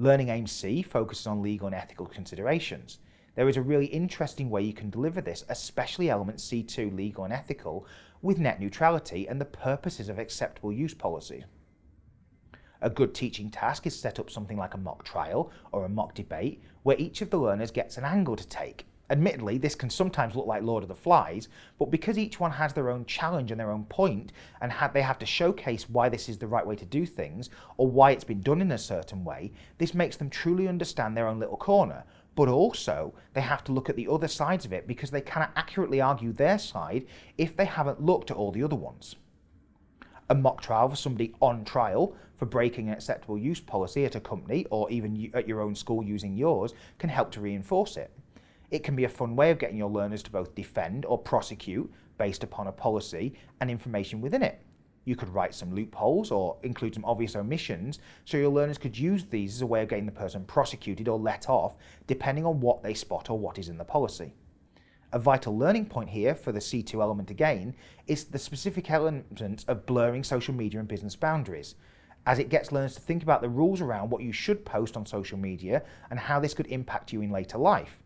Learning Aim C focuses on legal and ethical considerations. There is a really interesting way you can deliver this, especially element C2, legal and ethical, with net neutrality and the purposes of acceptable use policy. A good teaching task is set up something like a mock trial or a mock debate where each of the learners gets an angle to take. Admittedly, this can sometimes look like Lord of the Flies, but because each one has their own challenge and their own point, and they have to showcase why this is the right way to do things, or why it's been done in a certain way, this makes them truly understand their own little corner. But also, they have to look at the other sides of it because they cannot accurately argue their side if they haven't looked at all the other ones. A mock trial for somebody on trial for breaking an acceptable use policy at a company or even at your own school using yours can help to reinforce it. It can be a fun way of getting your learners to both defend or prosecute based upon a policy and information within it. You could write some loopholes or include some obvious omissions so your learners could use these as a way of getting the person prosecuted or let off depending on what they spot or what is in the policy. A vital learning point here for the C2 element again is the specific element of blurring social media and business boundaries, as it gets learners to think about the rules around what you should post on social media and how this could impact you in later life.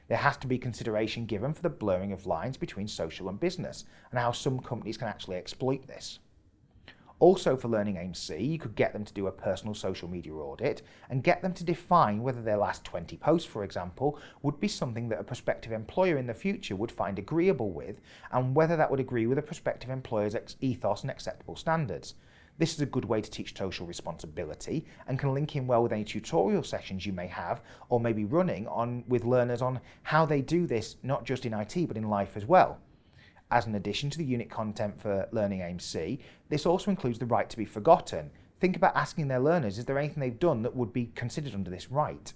There has to be consideration given for the blurring of lines between social and business and how some companies can actually exploit this. Also for Learning Aim C, you could get them to do a personal social media audit and get them to define whether their last 20 posts, for example, would be something that a prospective employer in the future would find agreeable with, and whether that would agree with a prospective employer's ethos and acceptable standards. This is a good way to teach social responsibility and can link in well with any tutorial sessions you may have or may be running on with learners on how they do this, not just in IT but in life as well. As an addition to the unit content for Learning Aim C, this also includes the right to be forgotten. Think about asking their learners, is there anything they've done that would be considered under this right?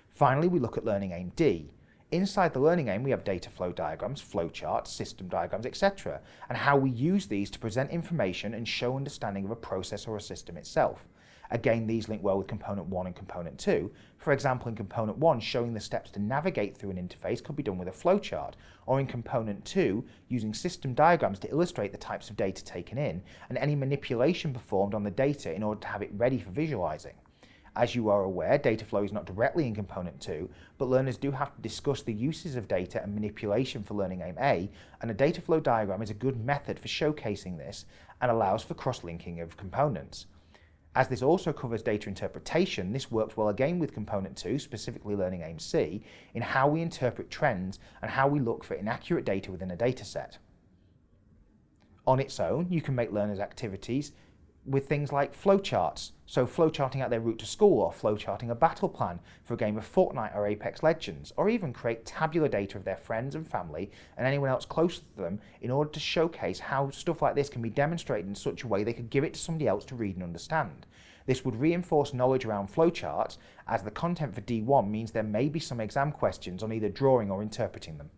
Finally, we look at Learning Aim D. Inside the Learning Aim, we have data flow diagrams, flowcharts, system diagrams, etc., and how we use these to present information and show understanding of a process or a system itself. Again, these link well with Component 1 and Component 2. For example, in Component 1, showing the steps to navigate through an interface could be done with a flowchart, or in Component 2, using system diagrams to illustrate the types of data taken in and any manipulation performed on the data in order to have it ready for visualizing. As you are aware, data flow is not directly in Component 2, but learners do have to discuss the uses of data and manipulation for Learning Aim A, and a data flow diagram is a good method for showcasing this and allows for cross-linking of components. As this also covers data interpretation, this works well again with Component 2, specifically Learning Aim C, in how we interpret trends and how we look for inaccurate data within a data set. On its own, you can make learners' activities with things like flowcharts, so flowcharting out their route to school or flowcharting a battle plan for a game of Fortnite or Apex Legends, or even create tabular data of their friends and family and anyone else close to them in order to showcase how stuff like this can be demonstrated in such a way they could give it to somebody else to read and understand. This would reinforce knowledge around flowcharts, as the content for D1 means there may be some exam questions on either drawing or interpreting them.